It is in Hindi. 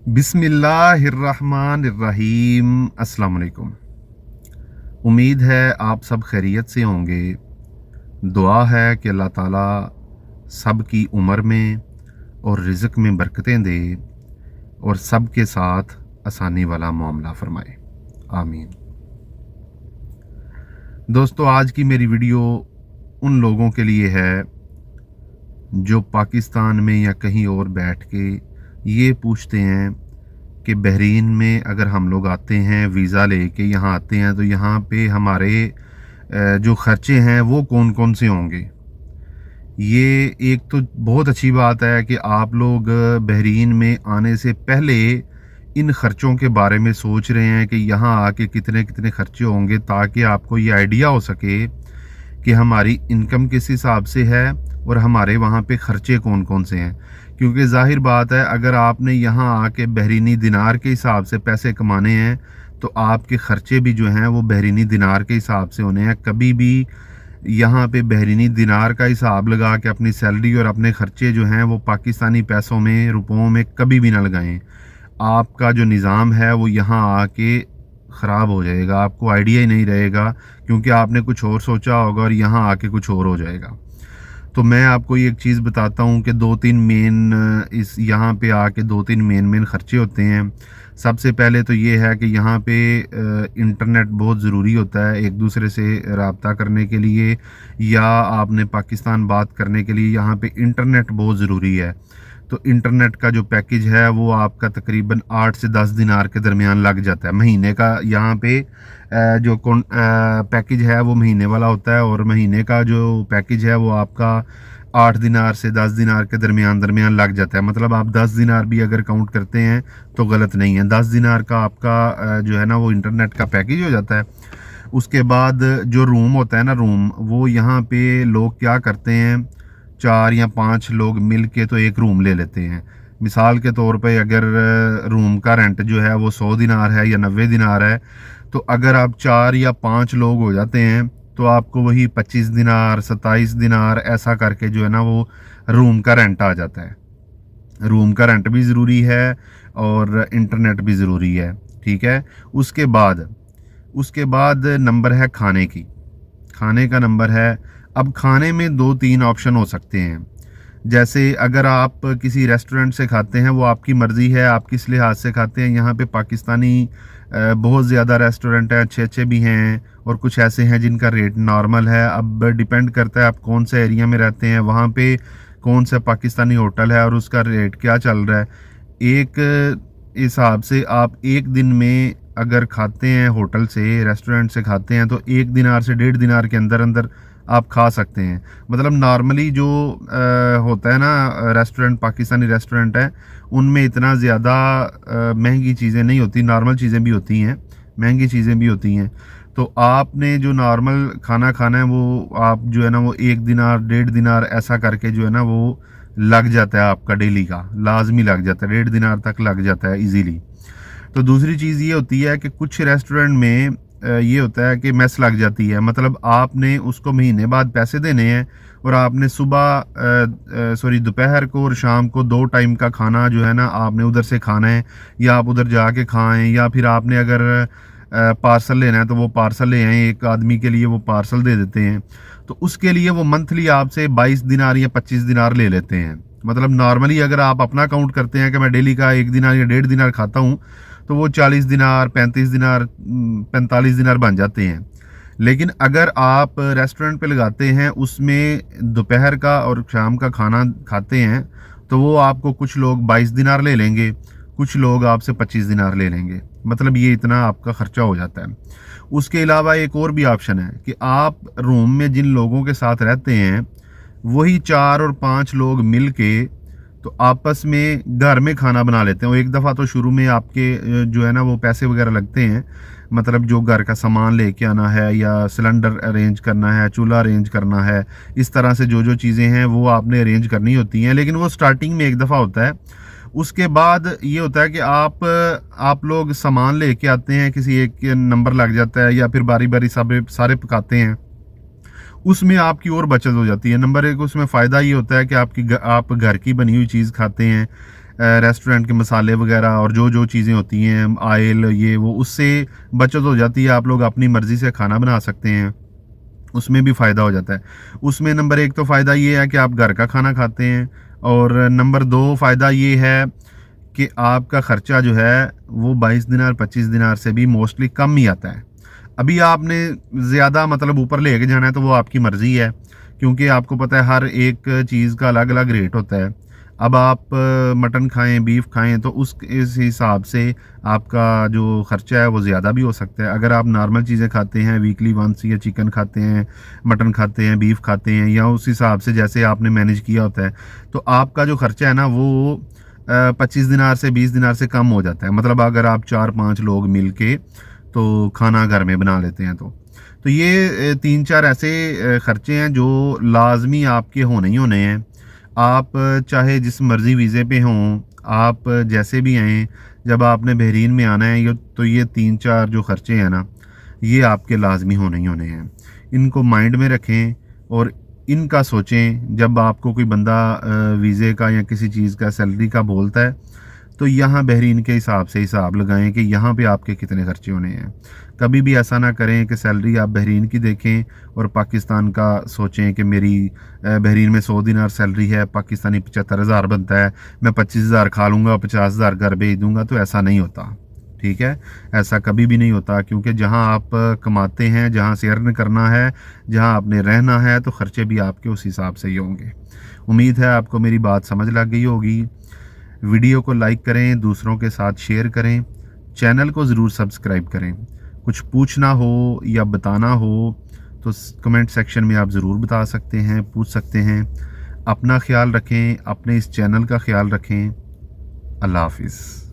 बिस्मिल्लाहिर्रहमानिर्रहीम। अस्सलाम वालेकुम। उम्मीद है आप सब खैरियत से होंगे। दुआ है कि अल्लाह ताला सब की उम्र में और रिज़्क़ में बरकतें दे और सब के साथ आसानी वाला मामला फरमाए, आमीन। दोस्तों, आज की मेरी वीडियो उन लोगों के लिए है जो पाकिस्तान में या कहीं और बैठ के ये पूछते हैं कि बहरीन में अगर हम लोग आते हैं वीज़ा लेके यहाँ आते हैं तो यहाँ पे हमारे जो ख़र्चे हैं वो कौन कौन से होंगे। ये एक तो बहुत अच्छी बात है कि आप लोग बहरीन में आने से पहले इन ख़र्चों के बारे में सोच रहे हैं कि यहाँ आके कितने कितने ख़र्चे होंगे, ताकि आपको ये आइडिया हो सके कि हमारी इनकम किस हिसाब से है और हमारे वहाँ पे ख़र्चे कौन कौन से हैं। क्योंकि ज़ाहिर बात है, अगर आपने यहाँ आके बहरीनी दिनार के हिसाब से पैसे कमाने हैं तो आपके ख़र्चे भी जो हैं वो बहरीनी दिनार के हिसाब से होने हैं। कभी भी यहाँ पे बहरीनी दिनार का हिसाब लगा के अपनी सैलरी और अपने ख़र्चे जो हैं वो पाकिस्तानी पैसों में, रुपयों में कभी भी ना लगाएं। आपका जो निज़ाम है वो यहाँ आके ख़राब हो जाएगा, आपको आइडिया ही नहीं रहेगा, क्योंकि आपने कुछ और सोचा होगा और यहाँ आके कुछ और हो जाएगा। तो मैं आपको एक चीज़ बताता हूँ कि दो तीन मेन ख़र्चे होते हैं। सबसे पहले तो ये है कि यहाँ पे इंटरनेट बहुत ज़रूरी होता है एक दूसरे से रब्ता करने के लिए, या आपने पाकिस्तान बात करने के लिए यहाँ पे इंटरनेट बहुत ज़रूरी है। तो इंटरनेट का जो पैकेज है वो आपका तकरीबन 8 से 10 दिनार के दरमियान लग जाता है महीने का। यहाँ पे जो पैकेज है वो महीने वाला होता है, और महीने का जो पैकेज है वो आपका 8 दिनार से 10 दिनार के दरमियान लग जाता है। मतलब आप 10 दिनार भी अगर काउंट करते हैं तो गलत नहीं है। 10 दिनार का आपका जो है ना वो इंटरनेट का पैकेज हो जाता है। उसके बाद जो रूम होता है ना, रूम, वो यहाँ पे लोग क्या करते हैं, 4 या 5 लोग मिल के तो एक रूम ले लेते हैं। मिसाल के तौर पे अगर रूम का रेंट जो है वो 100 दिनार है या 90 दिनार है, तो अगर आप 4 या 5 लोग हो जाते हैं तो आपको वही 25 दिनार, 27 दिनार ऐसा करके जो है ना वो रूम का रेंट आ जाता है। रूम का रेंट भी ज़रूरी है और इंटरनेट भी ज़रूरी है, ठीक है। उसके बाद नंबर है खाने की। खाने का नंबर है, अब खाने में 2-3 ऑप्शन हो सकते हैं। जैसे अगर आप किसी रेस्टोरेंट से खाते हैं वो आपकी मर्ज़ी है, आप किस लिहाज से खाते हैं। यहाँ पे पाकिस्तानी बहुत ज़्यादा रेस्टोरेंट हैं, अच्छे अच्छे भी हैं, और कुछ ऐसे हैं जिनका रेट नॉर्मल है। अब डिपेंड करता है आप कौन से एरिया में रहते हैं, वहाँ पे कौन सा पाकिस्तानी होटल है और उसका रेट क्या चल रहा है। एक हिसाब से आप एक दिन में अगर खाते हैं होटल से, रेस्टोरेंट से खाते हैं, तो 1 दिनार से 1.5 दिनार के अंदर अंदर आप खा सकते हैं। मतलब नॉर्मली जो होता है ना रेस्टोरेंट, पाकिस्तानी रेस्टोरेंट है, उनमें इतना ज़्यादा महंगी चीज़ें नहीं होती, नॉर्मल चीज़ें भी होती हैं, महंगी चीज़ें भी होती हैं। तो आपने जो नॉर्मल खाना खाना है वो आप जो है ना वो 1 दिनार, 1.5 दिनार ऐसा करके जो है ना वो लग जाता है, आपका डेली का लाजमी लग जाता है, 1.5 दिनार तक लग जाता है इजीली। तो दूसरी चीज़ ये होती है कि कुछ रेस्टोरेंट में ये होता है कि मेस लग जाती है। मतलब आपने उसको महीने बाद पैसे देने हैं और आपने दोपहर को और शाम को 2 टाइम का खाना जो है ना आपने उधर से खाना है, या आप उधर जाके खाएं, या फिर आपने अगर पार्सल लेना है तो वो पार्सल ले आएँ, एक आदमी के लिए वो पार्सल दे देते हैं। तो उसके लिए वो मंथली आपसे 22 दिनार या 25 दिनार ले लेते हैं। मतलब नॉर्मली अगर आप अपना काउंट करते हैं कि मैं डेली का 1 दिनार या 1.5 दिनार खाता हूँ, तो वो 40 दिनार, 35 दिनार, 45 दिनार बन जाते हैं। लेकिन अगर आप रेस्टोरेंट पे लगाते हैं, उसमें दोपहर का और शाम का खाना खाते हैं, तो वो आपको कुछ लोग 22 दिनार ले लेंगे, कुछ लोग आपसे 25 दिनार ले लेंगे। मतलब ये इतना आपका ख़र्चा हो जाता है। उसके अलावा एक और भी ऑप्शन है कि आप रूम में जिन लोगों के साथ रहते हैं वही 4 और 5 लोग मिल के तो आपस में घर में खाना बना लेते हैं। वो एक दफ़ा तो शुरू में आपके जो है ना वो पैसे वगैरह लगते हैं, मतलब जो घर का सामान लेके आना है, या सिलेंडर अरेंज करना है, चूल्हा अरेंज करना है, इस तरह से जो जो चीज़ें हैं वो आपने अरेंज करनी होती हैं। लेकिन वो स्टार्टिंग में एक दफ़ा होता है। उसके बाद ये होता है कि आप लोग सामान लेके आते हैं, किसी एक के नंबर लग जाता है, या फिर बारी बारी सारे पकाते हैं। उसमें आपकी और बचत हो जाती है। नंबर एक, उसमें फ़ायदा ये होता है कि आप घर की बनी हुई चीज़ खाते हैं। रेस्टोरेंट के मसाले वगैरह और जो जो चीज़ें होती हैं, ऑयल ये वो, उससे बचत हो जाती है। आप लोग अपनी मर्ज़ी से खाना बना सकते हैं, उसमें भी फ़ायदा हो जाता है। उसमें नंबर 1 तो फ़ायदा ये है कि आप घर का खाना खाते हैं, और नंबर 2 फ़ायदा ये है कि आपका ख़र्चा जो है वो 22 दिनार 25 दिनार से भी मोस्टली कम ही आता है। अभी आपने ज़्यादा मतलब ऊपर लेके जाना है तो वो आपकी मर्ज़ी है, क्योंकि आपको पता है हर एक चीज़ का अलग अलग रेट होता है। अब आप मटन खाएं, बीफ खाएं, तो उस इस हिसाब से आपका जो ख़र्चा है वो ज़्यादा भी हो सकता है। अगर आप नॉर्मल चीज़ें खाते हैं, वीकली वंस, या चिकन खाते हैं, मटन खाते हैं, बीफ खाते हैं, या उस हिसाब से जैसे आपने मैनेज किया होता है, तो आपका जो ख़र्चा है ना वो 25 दिनार से 20 दिनार से कम हो जाता है। मतलब अगर आप 4-5 लोग मिल के तो खाना घर में बना लेते हैं तो ये 3-4 ऐसे ख़र्चे हैं जो लाज़मी आपके होने ही होने हैं। आप चाहे जिस मर्ज़ी वीज़े पे हों, आप जैसे भी आएँ, जब आपने बहरीन में आना है, तो ये 3-4 जो ख़र्चे हैं ना, ये आपके लाज़मी होने ही होने हैं। इनको माइंड में रखें और इनका सोचें। जब आपको कोई बंदा वीज़े का या किसी चीज़ का, सैलरी का बोलता है, तो यहाँ बहरीन के हिसाब से हिसाब लगाएं कि यहाँ पे आपके कितने खर्चे होने हैं। कभी भी ऐसा ना करें कि सैलरी आप बहरीन की देखें और पाकिस्तान का सोचें कि मेरी बहरीन में 100 दिनार सैलरी है, पाकिस्तानी 75,000 बनता है, मैं 25,000 खा लूँगा, 50,000 घर भेज दूँगा। तो ऐसा नहीं होता, ठीक है? ऐसा कभी भी नहीं होता, क्योंकि जहाँ आप कमाते हैं, जहाँ से अर्न करना है, जहाँ आपने रहना है, तो ख़र्चे भी आपके उस हिसाब से ही होंगे। उम्मीद है आपको मेरी बात समझ लग गई होगी। वीडियो को लाइक करें, दूसरों के साथ शेयर करें, चैनल को ज़रूर सब्सक्राइब करें। कुछ पूछना हो या बताना हो तो कमेंट सेक्शन में आप ज़रूर बता सकते हैं, पूछ सकते हैं। अपना ख्याल रखें, अपने इस चैनल का ख्याल रखें। अल्लाह हाफ़िज़।